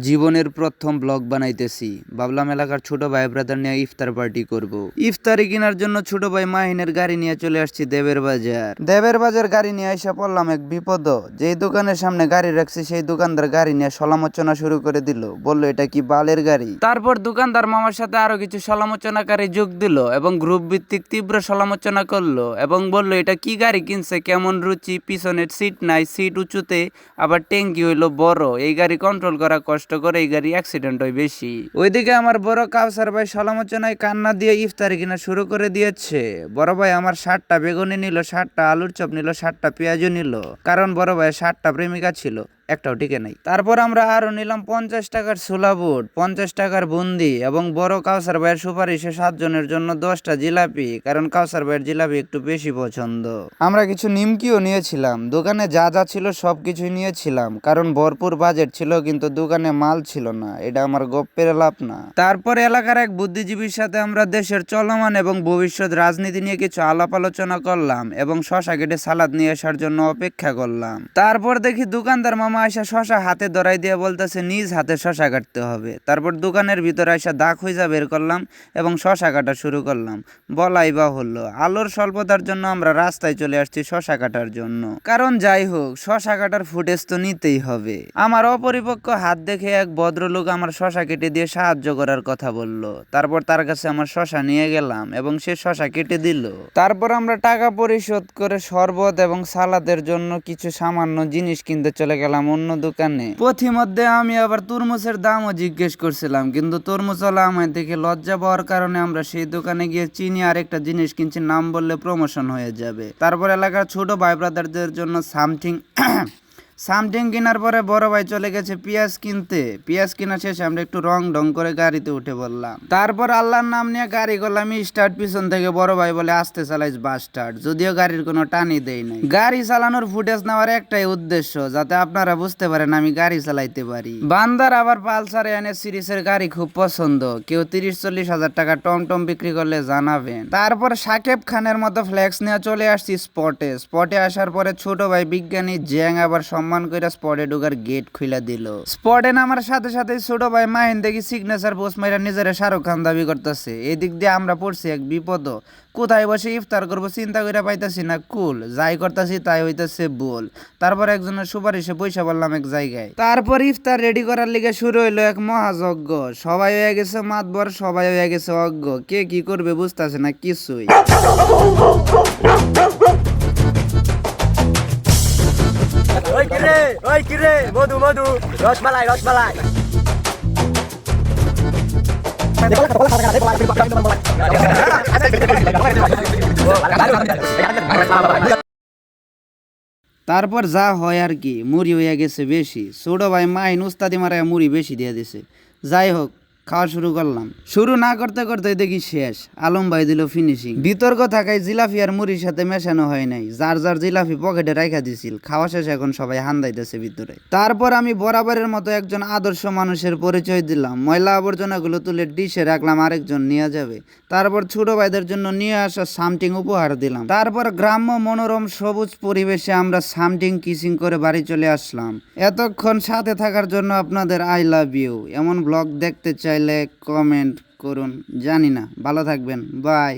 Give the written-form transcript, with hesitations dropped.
জীবনের প্রথম ব্লগ বানাইতেছি, ভাবলাম এলাকার ছোট ভাই ব্রাদার নিয়ে ইফতার পার্টি করব। ইফতারি কেনার জন্য ছোট ভাই মাহিনের গাড়ি নিয়ে চলে আসছি দেবের বাজার গাড়ি নিয়ে এসে পড়লাম এক বিপদ। যেই দোকানের সামনে গাড়ি রাখছি সেই দোকানদার গাড়ি নিয়ে সমালোচনা শুরু করে দিল, বললো এটা কি বালের গাড়ি। তারপর দোকানদার মামার সাথে আরো কিছু সমালোচনাকারী যোগ দিল এবং গ্রুপ ভিত্তিক তীব্র সমালোচনা করলো এবং বলল এটা কি গাড়ি কিনছে, কেমন রুচি, পিছনের সিট নাই, সিট উঁচুতে, আবার ট্যাঙ্কি হইলো বড়, এই গাড়ি কন্ট্রোল করা কষ্ট করে, এই গাড়ি অ্যাক্সিডেন্ট হয় বেশি। ওইদিকে আমার বড় কাউসার ভাই সমালোচনায় কান্না দিয়ে ইফতারি কিনা শুরু করে দিয়েছে। বড় ভাই আমার 60টা বেগুনি নিল, 60টা আলুর চপ নিল, 60টা পেঁয়াজও নিল, কারণ বড় ভাই 60টা প্রেমিকা ছিল, একটাও টিকে নাই। তারপর আমরা আরো নিলাম 50 টাকার ছোলা বুট, 50 টাকার বুন্দি এবং বড় কাউসার ভাইয়ের সুপারিশে 7 জনের জন্য 10টা জিলাপি, কারণ কাউসার ভাইয়ের জিলাপি একটু বেশি পছন্দ। আমরা কিছু নিমকিও নিয়েছিলাম, দোকানে যা যা ছিল সবকিছুই নিয়েছিলাম, কারণ ভরপুর বাজেট ছিল, কিন্তু দোকানে মাল ছিল না, এটা আমার গপ্পের লাভ না। তারপর এলাকার এক বুদ্ধিজীবীর সাথে আমরা দেশের চলমান এবং ভবিষ্যৎ রাজনীতি নিয়ে কিছু আলাপ আলোচনা করলাম এবং শশা কেটে সালাদ নিয়ে আসার জন্য অপেক্ষা করলাম। তারপর দেখি দোকানদার মামা আইসা শশা হাতে ধরাই দিয়ে বলতেছে নিজ হাতে শশা কাটতে হবে। তারপর দোকানের ভিতরে আইসা দাগ হইজা বের করলাম এবং শশা কাটা শুরু করলাম। বলাই বা হলো, আলোর স্বল্পতার জন্য আমরা রাস্তায় চলে আসছি শশা কাটার জন্য, কারণ যাই হোক শশা কাটার ফুটেজ তো নিতেই হবে। আমার অপরিপক্ক হাত দেখে এক ভদ্রলোক আমার শশা কেটে দিয়ে সাহায্য করার কথা বলল। তারপর তার কাছে আমার শশা নিয়ে গেলাম এবং সে শশা কেটে দিল। তারপর আমরা টাকা পরিশোধ করে শরবত এবং সালাদের জন্য কিছু সামান্য জিনিস কিনতে চলে গেলাম অন্য দোকানে। পথিমধ্যে আমি আবার তরমুজের দামও জিজ্ঞেস করছিলাম, কিন্তু তরমুজওয়ালা আমার দেখে লজ্জা পাওয়ার কারণে আমরা সেই দোকানে গিয়ে চিনি আর একটা জিনিস কিনছি, নাম বললে প্রমোশন হয়ে যাবে। তারপর এলাকার ছোট ভাই ব্রাদারদের জন্য সামথিং কেনার পরে বড় ভাই চলে গেছে পেঁয়াজ কিনতে। পেঁয়াজ কেনা শেষে আমরা একটু রং ঢং করে গাড়িতে উঠে বললাম। তারপর আল্লাহর নাম নিয়ে গাড়ি করলাম স্টার্ট, পিছন থেকে বড় ভাই বলে আস্তে চালাইস বাস স্টার্ট, যদিও গাড়ির কোনো টানই দেই নাই। গাড়ি চালানোর ফুটেজ নেওয়ার একটাই উদ্দেশ্য, যাতে আপনারা বুঝতে পারেন আমি গাড়ি চালাইতে পারি। বান্দার আবার পালসার এনএস সিরিজের গাড়ি খুব পছন্দ, কেউ 30-40 হাজার টাকা টমটম বিক্রি করলে জানাবেন। তারপর সাকিব খানের মতো ফ্লেক্স নিয়ে চলে আসছি স্পটে আসার পরে ছোট ভাই বিজ্ঞানী জ্যাং আবার সম্মান করে স্পটে ঢোকার গেট খুলে দিল। স্পটে নামার সাথে সাথে ছোট ভাই মাহিন দেখি সিগনেচার পোস্ট মাইরা নিজের শাহরুখ খান দাবি করতেছে। এদিক দিয়ে আমরা পড়ছি এক বিপদ, কোথায় বসে ইফতার করবো চিন্তা করে পাইতাছি না কুল, যাই করতেছি তাই হইতেছে বল। তারপর একজনের সুপারিশে পয়সা বললাম এক জায়গায়। তারপর ইফতার রেডি করার লিগে শুরু হইলো এক মহাযজ্ঞ, সবাই হয়ে গেছে মাতবর, সবাই হয়ে গেছে অজ্ঞ, কে কি করবে বুঝতেছে না কিছুই। ওই কিরে মধু রসমালাই তারপর যা হয় আর কি, মুড়ি হইয়া গেছে বেশি, ছোট ভাই মাহিন উস্তাদি মারায় মুড়ি বেশি দিয়ে দিছে। যাই হোক খাওয়া শুরু করলাম, শুরু না করতে করতে দেখি শেষ, আলম ভাই দিল ফিনিশিং। বিতর্ক থাকায় জিলাপি আর মুড়ির সাথে মেশানো হয় নাই, যার যার জিলাপি পকেটে রাখা দিছিল। খাওয়া শেষে এখন সবাই হান্দাইতেছে ভিতরে। তারপর আমি বরাবরের মতো একজন আদর্শ মানুষের পরিচয় দিলাম, ময়লা আবর্জনাগুলো তুলে ডিশে রাখলাম, আরেকজন নিয়ে যাবে। তারপর ছোট ভাইদের জন্য নিয়ে আসা সামথিং উপহার দিলাম। তারপর গ্রাম্য মনোরম সবুজ পরিবেশে আমরা সামথিং কিসিং করে বাড়ি চলে আসলাম। এতক্ষণ সাথে থাকার জন্য আপনাদের আই লাভ ইউ। এমন ব্লগ দেখতে চাইলে কমেন্ট করুন, জানি না। ভালো থাকবেন, বাই।